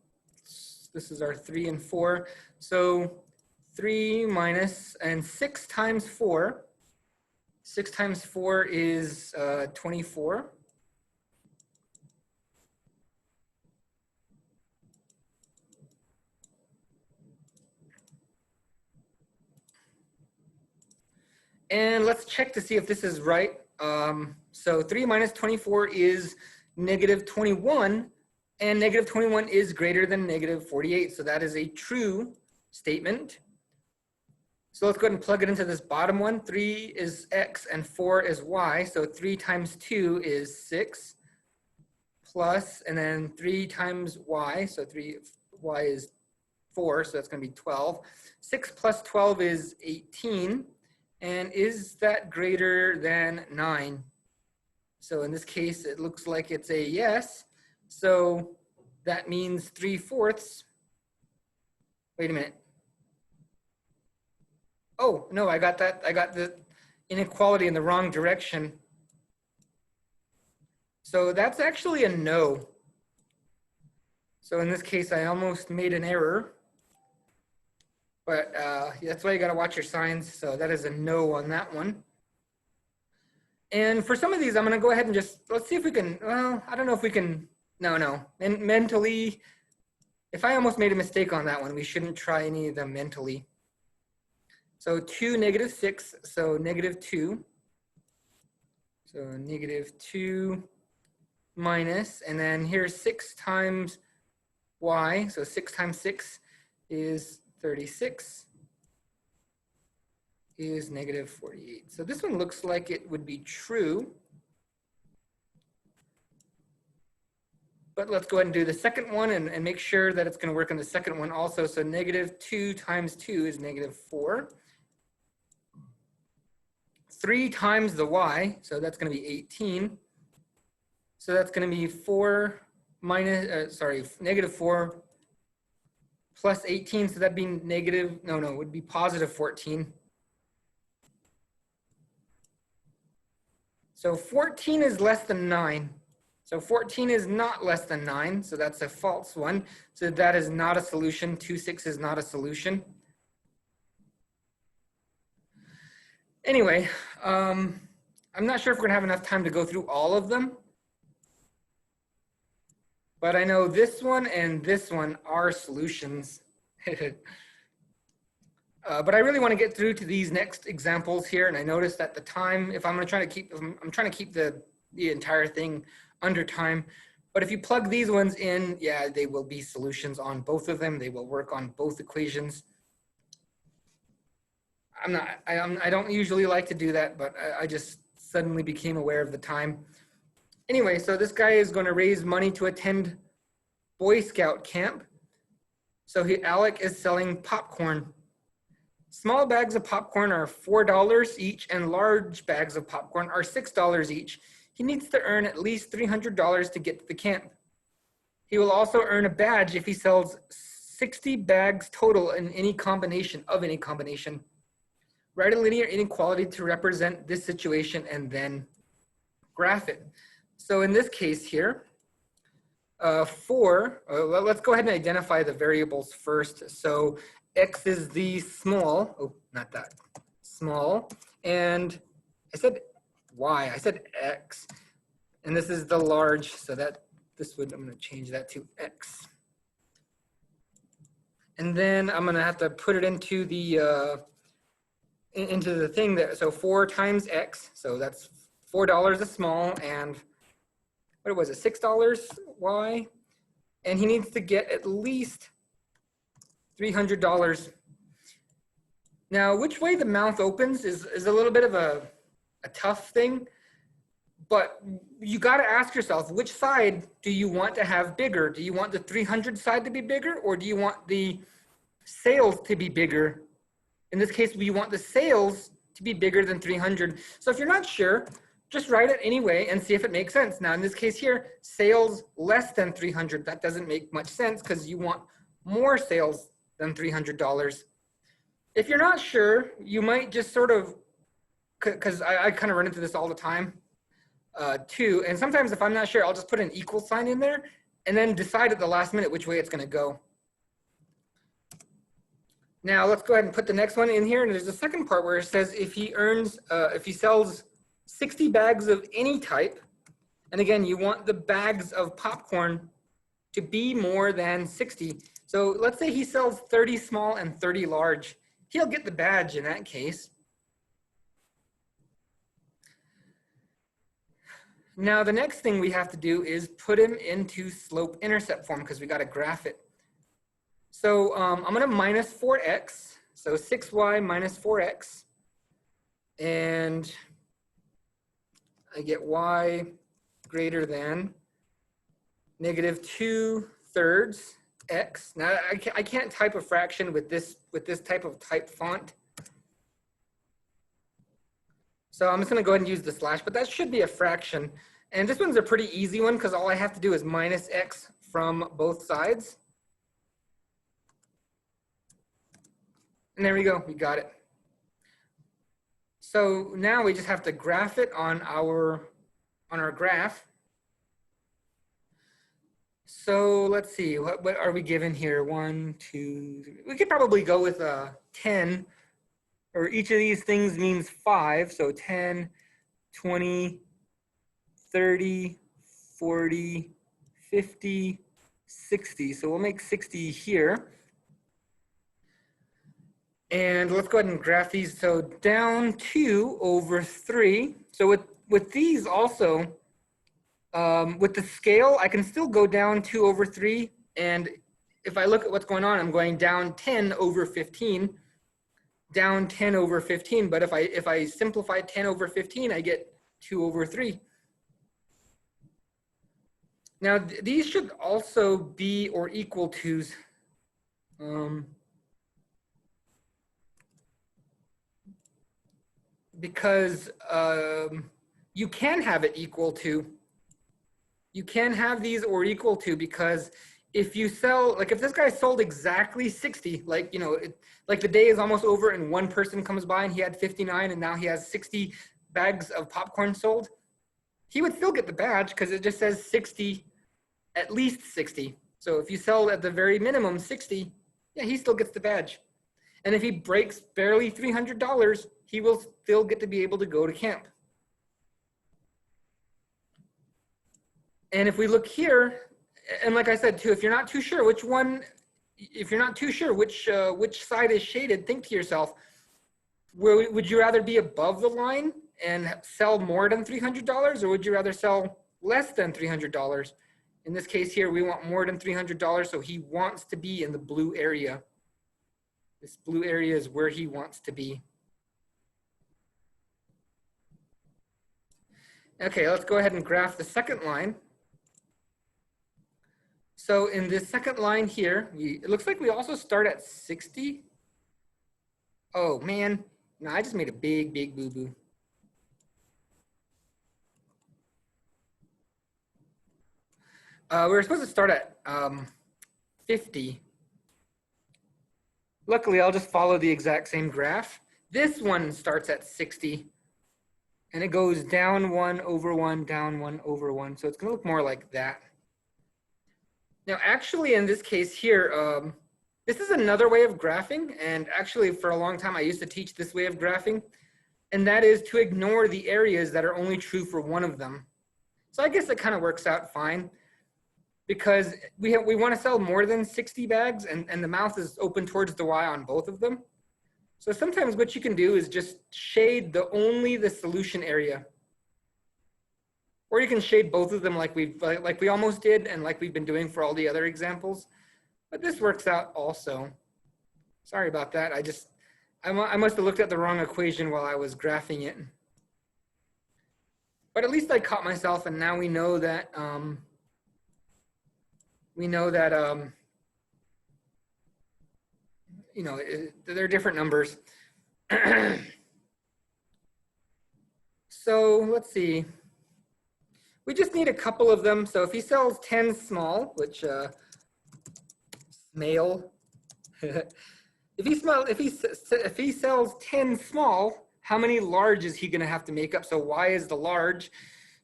this is our 3 and 4. So 3 minus, and 6 times 4. 6 times 4 is 24. And let's check to see if this is right. So 3 minus 24 is negative 21, and negative 21 is greater than negative 48. So that is a true statement. So let's go ahead and plug it into this bottom one. 3 is x and 4 is y. So 3 times 2 is 6 plus, and then 3 times y. So 3y is 4, so that's going to be 12. 6 plus 12 is 18. And is that greater than 9? So in this case, it looks like it's a yes. So that means 3/4. Wait a minute. Oh, no, I got that. I got the inequality in the wrong direction. So that's actually a no. So in this case, I almost made an error. But that's why you got to watch your signs. So that is a no on that one. And for some of these, I'm going to go ahead and just, let's see if we can, well, I don't know if we can, no. And mentally, if I almost made a mistake on that one, we shouldn't try any of them mentally. So 2, negative 6, so negative 2. So negative 2 minus, and then here's 6 times y. So 6 times 6 is 36, is negative 48. So this one looks like it would be true. But let's go ahead and do the second one and make sure that it's going to work on the second one also. So negative 2 times 2 is negative 4. 3 times the y, so that's going to be 18. So that's going to be 4 minus, negative 4 plus 18. So that'd be negative, it would be positive 14. So 14 is less than 9. So 14 is not less than 9. So that's a false one. So that is not a solution. 2, 6 is not a solution. Anyway, I'm not sure if we're gonna have enough time to go through all of them, but I know this one and this one are solutions. But I really want to get through to these next examples here, and I noticed that the time, if I'm going to try to keep, I'm trying to keep the entire thing under time. But if you plug these ones in, yeah, they will be solutions on both of them. They will work on both equations. I don't usually like to do that, but I just suddenly became aware of the time. Anyway, so this guy is going to raise money to attend Boy Scout camp. So Alec is selling popcorn. Small bags of popcorn are $4 each, and large bags of popcorn are $6 each. He needs to earn at least $300 to get to the camp. He will also earn a badge if he sells 60 bags total in any combination, Write a linear inequality to represent this situation and then graph it. So in this case here, let's go ahead and identify the variables first. So x is the small, oh, not that, small, and I said y, I said x, and this is the large, so that this would, I'm going to change that to x. And then I'm going to have to put it into the thing that, so 4 times x, so that's $4 a small, and what was it, $6 y, and he needs to get at least $300. Now, which way the mouth opens is a little bit of a tough thing, but you got to ask yourself, which side do you want to have bigger? Do you want the 300 side to be bigger, or do you want the sales to be bigger? In this case, we want the sales to be bigger than 300. So if you're not sure, just write it anyway and see if it makes sense. Now, in this case here, sales less than 300, that doesn't make much sense because you want more sales than $300. If you're not sure, you might just sort of, because I kind of run into this all the time too, and sometimes if I'm not sure, I'll just put an equal sign in there and then decide at the last minute which way it's going to go. Now let's go ahead and put the next one in here, and there's a second part where it says if he sells 60 bags of any type, and again, you want the bags of popcorn to be more than 60. So let's say he sells 30 small and 30 large. He'll get the badge in that case. Now the next thing we have to do is put him into slope-intercept form because we got to graph it. So I'm going to minus 4x, so 6y minus 4x, and I get y greater than negative 2/3 x. Now I can't type a fraction with this type of type font. So I'm just going to go ahead and use the slash, but that should be a fraction. And this one's a pretty easy one because all I have to do is minus x from both sides. And there we go, we got it. So now we just have to graph it on our graph. So let's see, what are we given here? 1, 2, 3. We could probably go with 10, or each of these things means 5. So 10, 20, 30, 40, 50, 60. So we'll make 60 here. And let's go ahead and graph these. So down 2 over 3. So with these also, with the scale, I can still go down 2 over 3. And if I look at what's going on, I'm going down 10 over 15, down 10 over 15. But if I simplify 10 over 15, I get 2 over 3. Now, these should also be or equal to, because you can have it equal to. You can have these or equal to, because if you sell, like if this guy sold exactly 60, like, you know, like the day is almost over and one person comes by and he had 59 and now he has 60 bags of popcorn sold, he would still get the badge because it just says 60, at least 60. So if you sell at the very minimum 60, yeah, he still gets the badge. And if he breaks barely $300, he will still get to be able to go to camp. And if we look here, and like I said too, if you're not too sure which one, if you're not too sure which side is shaded, think to yourself, would you rather be above the line and sell more than $300, or would you rather sell less than $300? In this case here, we want more than $300, so he wants to be in the blue area. This blue area is where he wants to be. Okay, let's go ahead and graph the second line. So in this second line here, it looks like we also start at 60. Oh man, no, I just made a big boo-boo. We were supposed to start at 50. Luckily, I'll just follow the exact same graph. This one starts at 60. And it goes down 1 over 1, down 1 over 1. So it's going to look more like that. Now, actually, in this case here, this is another way of graphing. And actually, for a long time, I used to teach this way of graphing. And that is to ignore the areas that are only true for one of them. So I guess it kind of works out fine, because we want to sell more than 60 bags, and the mouth is open towards the Y on both of them. So sometimes what you can do is just shade only the solution area. Or you can shade both of them like we almost did and like we've been doing for all the other examples. But this works out also. Sorry about that. I must have looked at the wrong equation while I was graphing it. But at least I caught myself, and now we know that you know, they're different numbers. So let's see. We just need a couple of them. So if he sells 10 small, which male, if he sells 10 small, how many large is he going to have to make up? So Y is the large.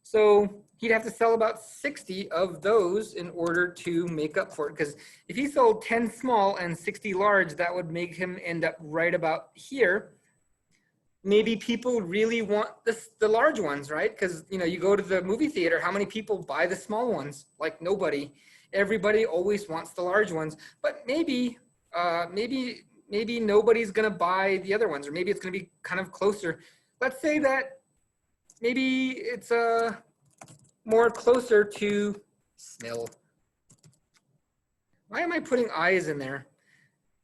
So he'd have to sell about 60 of those in order to make up for it. Because if he sold 10 small and 60 large, that would make him end up right about here. Maybe people really want the large ones, right? Because, you know, you go to the movie theater, how many people buy the small ones? Like nobody. Everybody always wants the large ones. But maybe nobody's going to buy the other ones, or maybe it's going to be kind of closer. Let's say that maybe it's more closer to SNIL. Why am I putting I's in there?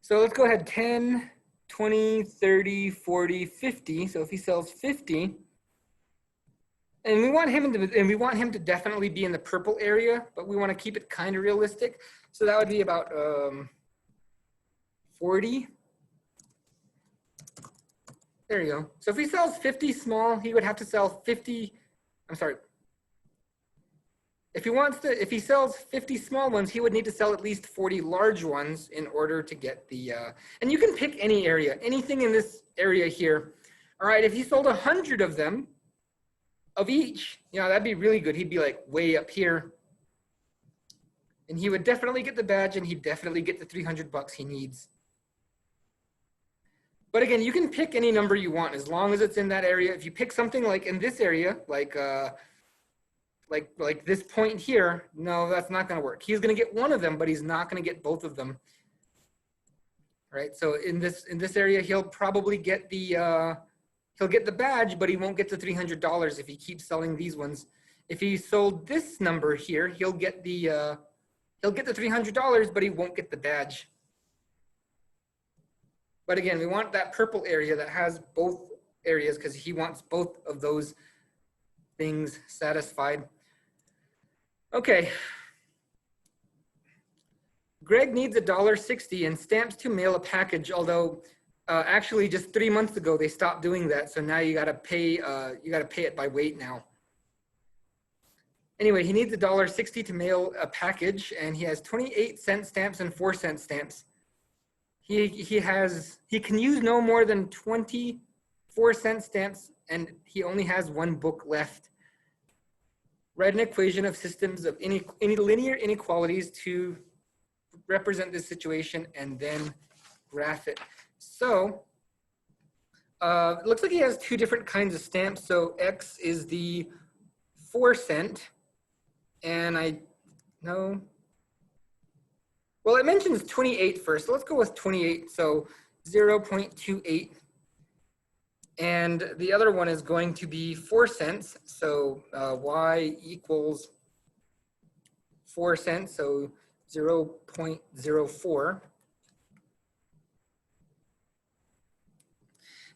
So let's go ahead, 10, 20, 30, 40, 50. So if he sells 50, and we want him to definitely be in the purple area, but we want to keep it kind of realistic. So that would be about 40. There you go. So if he sells 50 small, he would have to sell 50. I'm sorry. If he sells 50 small ones, he would need to sell at least 40 large ones in order to get the, and you can pick any area, anything in this area here. All right, if he sold 100 of them, of each, that'd be really good. He'd be like way up here. And he would definitely get the badge, and he'd definitely get the 300 bucks he needs. But again, you can pick any number you want as long as it's in that area. If you pick something like in this area, like this point here, no, that's not going to work. He's going to get one of them, but he's not going to get both of them. Right? So in this area, he'll probably get the badge, but he won't get the $300 if he keeps selling these ones. If he sold this number here, he'll get the $300, but he won't get the badge. But again, we want that purple area that has both areas because he wants both of those things satisfied. Okay. Greg needs $1.60 in stamps to mail a package, although actually just 3 months ago they stopped doing that, so now you gotta pay it by weight now. Anyway, he needs $1.60 to mail a package, and he has 28-cent stamps and 4-cent stamps. He can use no more than 24-cent stamps, and he only has one book left. Write an equation of systems of any linear inequalities to represent this situation, and then graph it. So it looks like he has two different kinds of stamps. So X is the 4-cent, and well, it mentions 28 first, so let's go with 28. So 0.28. And the other one is going to be 4 cents. So Y equals 4 cents, so 0.04.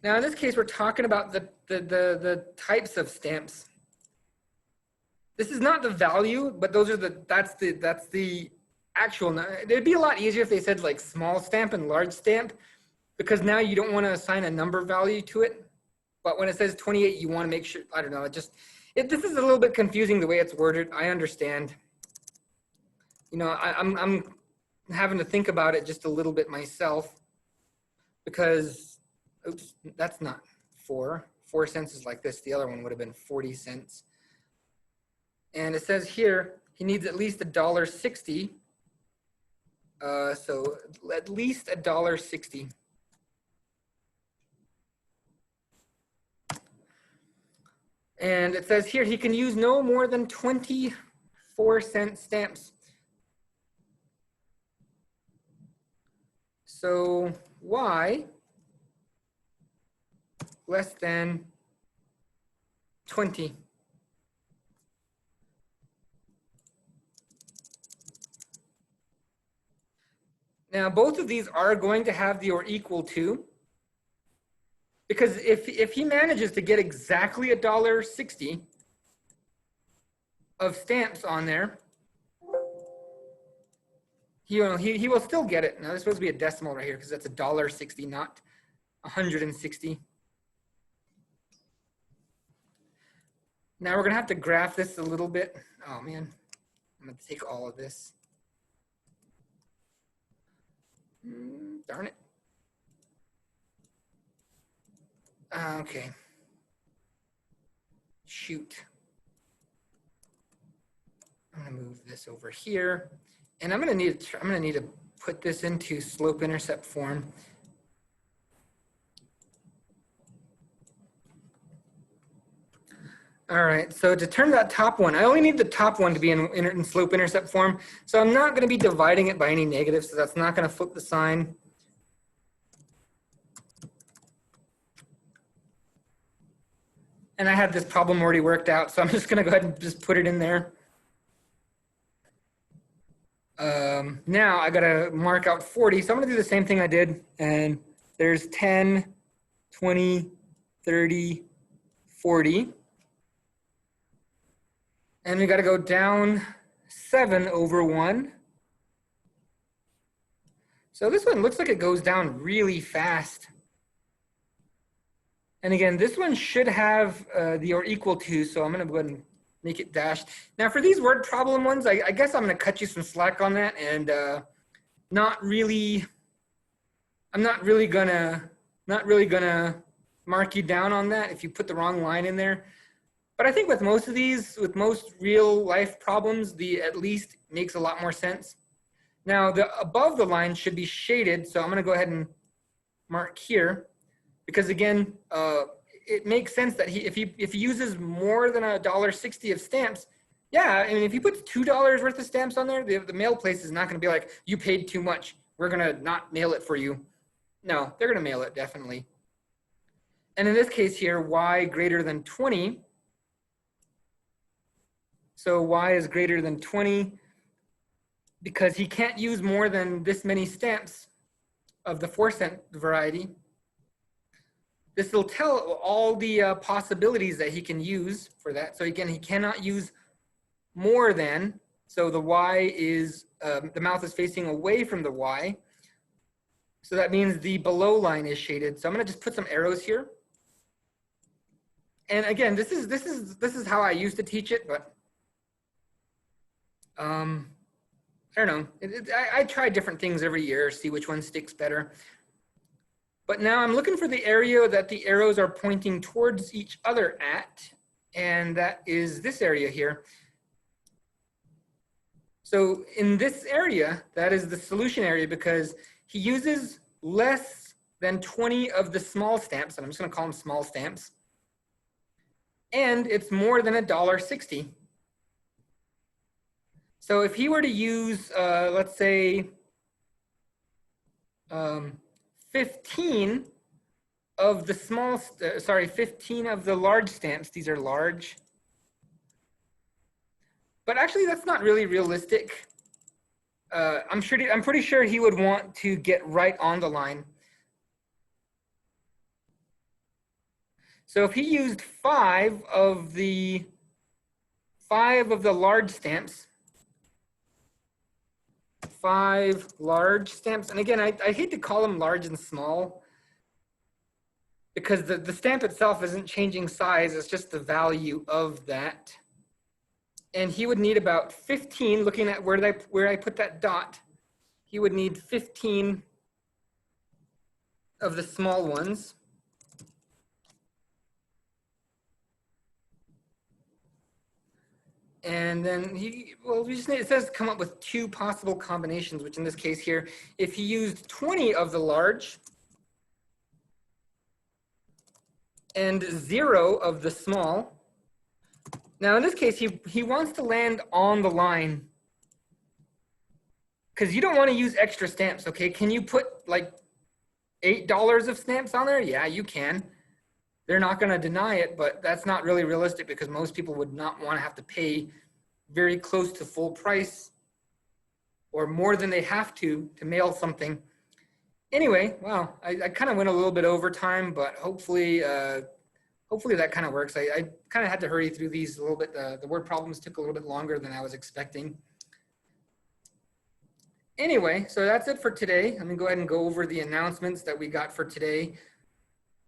Now in this case, we're talking about the types of stamps. This is not the value, but that's the actual. It'd be a lot easier if they said like small stamp and large stamp, because now you don't want to assign a number value to it. But when it says 28, you want to make sure, I don't know, this is a little bit confusing the way it's worded. I understand. I'm having to think about it just a little bit myself, because, oops, that's not 4. 4 cents is like this. The other one would have been 40 cents. And it says here, he needs at least $1.60. So at least $1.60. And it says here, he can use no more than 24-cent stamps. So Y less than 20. Now, both of these are going to have the or equal to, because if he manages to get exactly $1.60 of stamps on there, he will still get it. Now, there's supposed to be a decimal right here because that's $1.60, not 160. Now we're gonna have to graph this a little bit. Oh man, I'm gonna take all of this. Darn it. Okay. Shoot. I'm gonna move this over here, and I'm gonna need to put this into slope-intercept form. All right, so to turn that top one, I only need the top one to be in slope-intercept form, so I'm not going to be dividing it by any negatives, so that's not going to flip the sign. And I had this problem already worked out, so I'm just going to go ahead and just put it in there. Now I got to mark out 40. So I'm going to do the same thing I did. And there's 10, 20, 30, 40. And we got to go down 7 over 1. So this one looks like it goes down really fast. And again, this one should have the or equal to, so I'm going to go ahead and make it dashed. Now for these word problem ones, I guess I'm going to cut you some slack on that, and I'm not really gonna mark you down on that if you put the wrong line in there. But I think with most of these, with most real life problems, the at least makes a lot more sense. Now the above the line should be shaded, so I'm going to go ahead and mark here, because again, it makes sense that if he uses more than $1.60 of stamps, yeah, I mean, if he puts $2 worth of stamps on there, the mail place is not going to be like, you paid too much, we're going to not mail it for you. No, they're going to mail it, definitely. And in this case here, y greater than 20. So y is greater than 20 because he can't use more than this many stamps of the 4-cent variety. This will tell all the possibilities that he can use for that. So again, he cannot use more than, so the y is, the mouth is facing away from the y. So that means the below line is shaded. So I'm going to just put some arrows here. And again, this is how I used to teach it, but I don't know. I try different things every year, see which one sticks better. But now I'm looking for the area that the arrows are pointing towards each other at, and that is this area here. So in this area, that is the solution area, because he uses less than 20 of the small stamps, and I'm just going to call them small stamps, and it's more than $1.60. So if he were to use, let's say, 15 of the small, 15 of the large stamps, these are large, but actually that's not really realistic. I'm pretty sure he would want to get right on the line. So if he used 5 of the large stamps, 5 large stamps, and again, I hate to call them large and small, because the stamp itself isn't changing size, it's just the value of that. And he would need about 15, looking at where I put that dot, he would need 15 of the small ones. And then it says come up with 2 possible combinations, which in this case here, if he used 20 of the large and 0 of the small. Now in this case, he wants to land on the line, because you don't want to use extra stamps, okay? Can you put like $8 of stamps on there? Yeah, you can. They're not going to deny it, but that's not really realistic, because most people would not want to have to pay very close to full price or more than they have to mail something. Anyway, wow, I kind of went a little bit over time, but hopefully that kind of works. I kind of had to hurry through these a little bit. The word problems took a little bit longer than I was expecting. Anyway, so that's it for today. I'm gonna go ahead and go over the announcements that we got for today.